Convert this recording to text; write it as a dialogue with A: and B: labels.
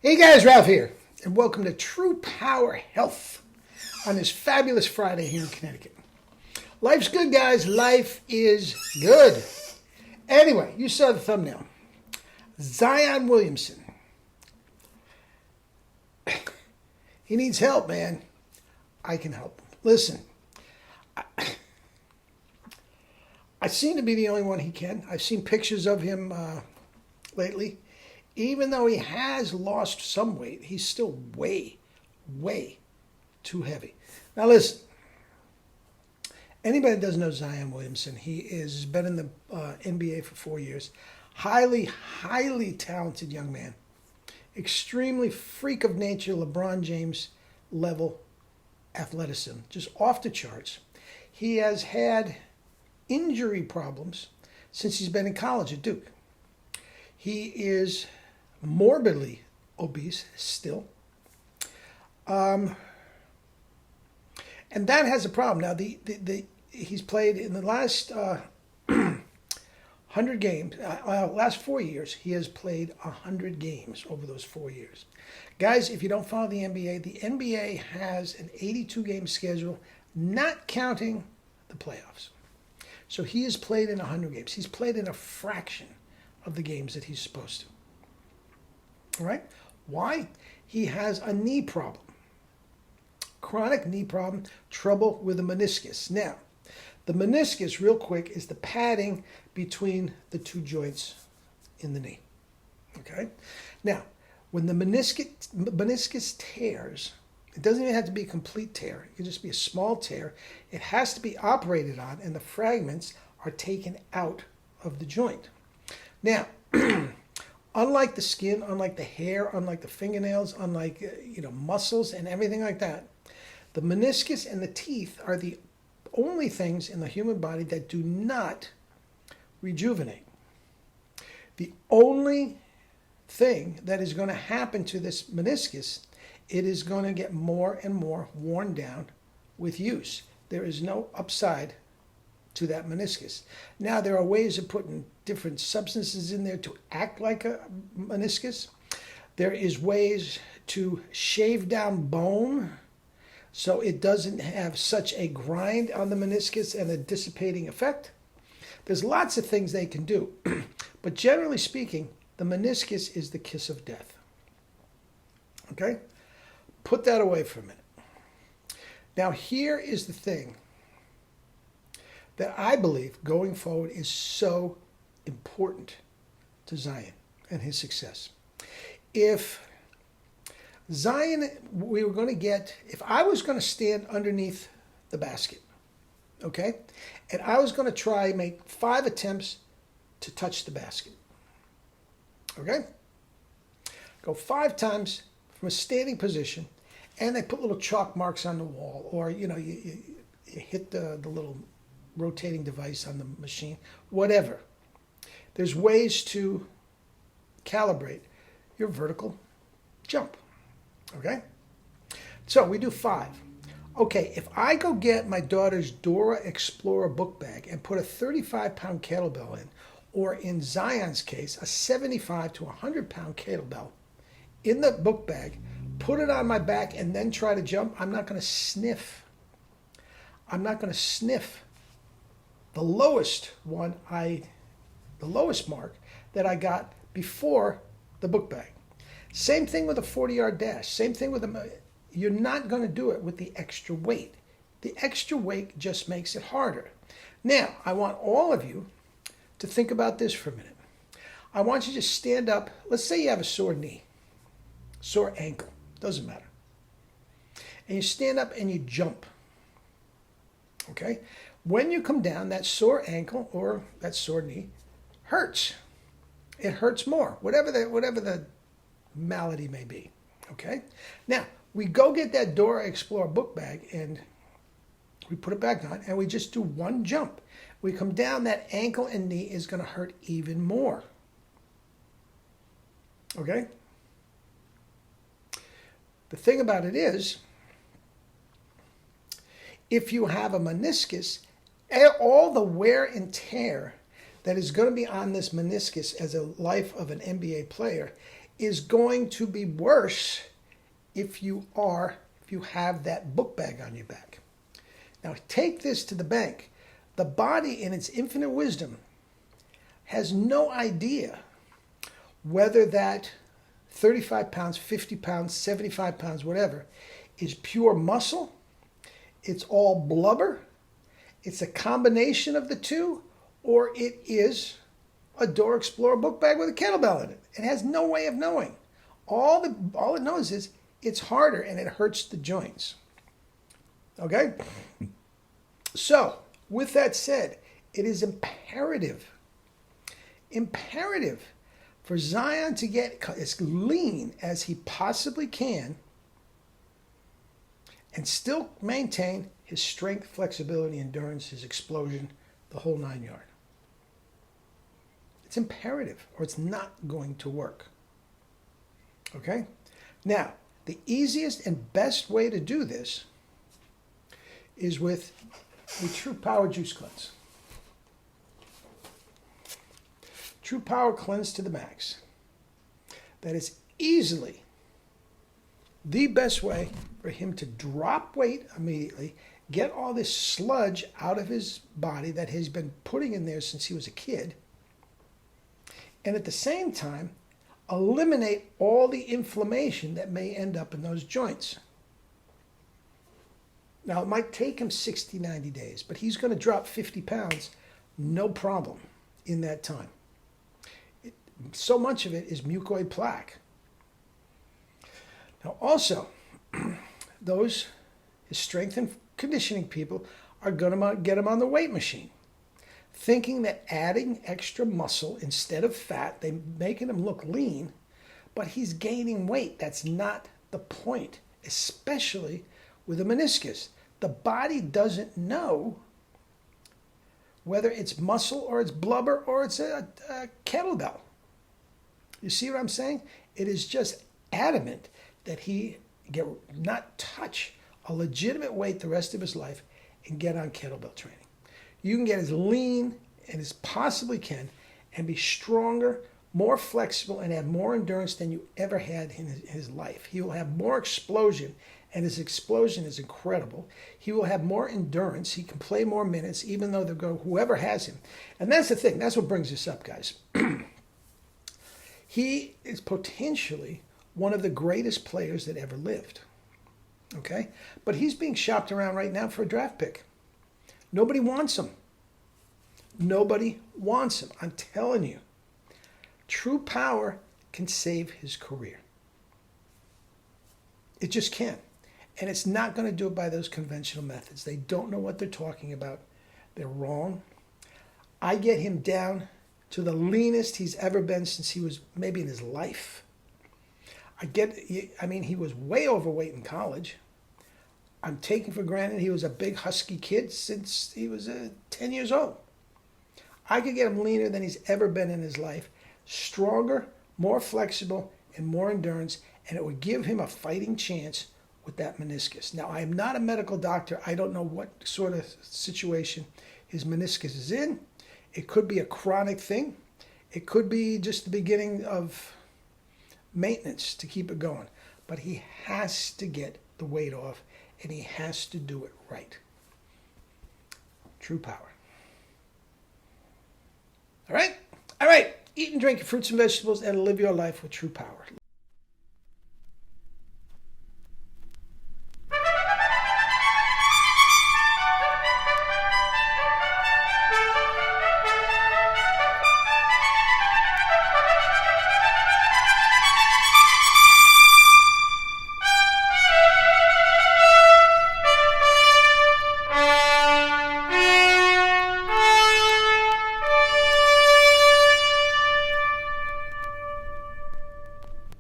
A: Hey guys, Ralph here, and welcome to True Power Health on this fabulous Friday here in Connecticut. Life's good, guys. Life is good. Anyway, you saw the thumbnail. Zion Williamson. He needs help, man. I can help him. Listen, I seem to be the only one he can. I've seen pictures of him lately. Even though he has lost some weight, he's still way, way too heavy. Now listen, anybody that doesn't know Zion Williamson, he's been in the NBA for 4 years. Highly, highly talented young man. Extremely freak of nature, LeBron James level athleticism. Just off the charts. He has had injury problems since he's been in college at Duke. He is morbidly obese still. And that has a problem. Now, he's played in the last 100 games, last 4 years, he has played 100 games over those 4 years. Guys, if you don't follow the NBA has an 82-game schedule, not counting the playoffs. So he has played in 100 games. He's played in a fraction of the games that he's supposed to. All right? Why? He has a knee problem. Chronic knee problem, trouble with the meniscus. Now, the meniscus, real quick, is the padding between the two joints in the knee. Okay? Now, when the meniscus tears, it doesn't even have to be a complete tear. It can just be a small tear. It has to be operated on, and the fragments are taken out of the joint. Now, unlike the skin, unlike the hair, unlike the fingernails, unlike muscles and everything like that, the meniscus and the teeth are the only things in the human body that do not rejuvenate. The only thing that is going to happen to this meniscus, it is going to get more and more worn down with use. There is no upside to that meniscus. Now, there are ways of putting different substances in there to act like a meniscus. There is ways to shave down bone so it doesn't have such a grind on the meniscus and a dissipating effect. There's lots of things they can do. But generally speaking, the meniscus is the kiss of death. Okay? Put that away for a minute. Now, here is the thing that I believe going forward is so important to Zion and his success. If Zion, we were going to get, if I was going to stand underneath the basket, okay, and I was going to try make 5 attempts to touch the basket, okay, go 5 times from a standing position, and they put little chalk marks on the wall, or you hit the little rotating device on the machine, whatever. There's ways to calibrate your vertical jump. Okay? So we do 5. Okay, if I go get my daughter's Dora Explorer book bag and put a 35-pound kettlebell in, or in Zion's case, a 75 to 100-pound kettlebell in the book bag, put it on my back, and then try to jump, I'm not going to sniff. I'm not going to sniff the lowest mark that I got before the book bag. Same thing with a 40-yard dash. Same thing with you're not going to do it with the extra weight. The extra weight just makes it harder. Now, I want all of you to think about this for a minute. I want you to stand up. Let's say you have a sore knee, sore ankle, doesn't matter. And you stand up and you jump. Okay? When you come down, that sore ankle or that sore knee hurts. It hurts more, whatever the malady may be. Okay? Now, we go get that Dora Explorer book bag and we put it back on and we just do one jump. We come down, that ankle and knee is going to hurt even more. Okay? The thing about it is, if you have a meniscus, all the wear and tear that is going to be on this meniscus as a life of an NBA player is going to be worse if you have that book bag on your back. Now take this to the bank. The body in its infinite wisdom has no idea whether that 35 pounds, 50 pounds, 75 pounds, whatever, is pure muscle, it's all blubber, it's a combination of the two, or it is a Door Explorer book bag with a kettlebell in it. It has no way of knowing. All it knows is it's harder and it hurts the joints. Okay? So, with that said, it is imperative for Zion to get as lean as he possibly can and still maintain his strength, flexibility, endurance, his explosion, the whole 9 yards. It's imperative, or it's not going to work. Okay? Now, the easiest and best way to do this is with a True Power Juice Cleanse. True Power Cleanse to the max. That is easily the best way for him to drop weight immediately, get all this sludge out of his body that he's been putting in there since he was a kid, and at the same time, eliminate all the inflammation that may end up in those joints. Now, it might take him 60, 90 days, but he's going to drop 50 pounds, no problem, in that time. So much of it is mucoid plaque. Now, also, those strength and conditioning people are going to get him on the weight machine, thinking that adding extra muscle instead of fat, they're making him look lean, but he's gaining weight. That's not the point, especially with a meniscus. The body doesn't know whether it's muscle or it's blubber or it's a kettlebell. You see what I'm saying? It is just adamant that he not touch a legitimate weight the rest of his life and get on kettlebell training. You can get as lean and as possibly can and be stronger, more flexible, and have more endurance than you ever had in his life. He will have more explosion, and his explosion is incredible. He will have more endurance. He can play more minutes, even though they'll go whoever has him. And that's the thing. That's what brings this up, guys. He is potentially one of the greatest players that ever lived. Okay? But he's being shopped around right now for a draft pick. Nobody wants him. Nobody wants him. I'm telling you. True Power can save his career. It just can. And it's not going to do it by those conventional methods. They don't know what they're talking about. They're wrong. I get him down to the leanest he's ever been since he was maybe in his life. He was way overweight in college. I'm taking for granted he was a big husky kid since he was 10 years old. I could get him leaner than he's ever been in his life, stronger, more flexible, and more endurance, and it would give him a fighting chance with that meniscus. Now, I am not a medical doctor. I don't know what sort of situation his meniscus is in. It could be a chronic thing. It could be just the beginning of maintenance to keep it going. But he has to get the weight off, and he has to do it right. True Power. All right? All right. Eat and drink your fruits and vegetables and live your life with True Power.